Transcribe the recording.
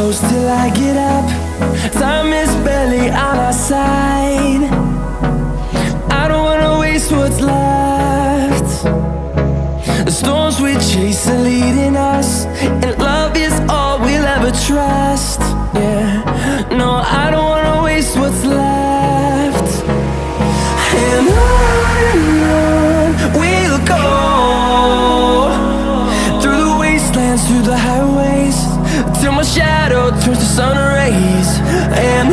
close till I get up. Time is barely on our side. I don't wanna waste what's left. The storms we chase are leading us, and love is all we'll ever trust. Yeah, no, I don't wanna waste what's left. And on we'll go, through the wastelands, through the highways, till my shadow turns to sun rays. And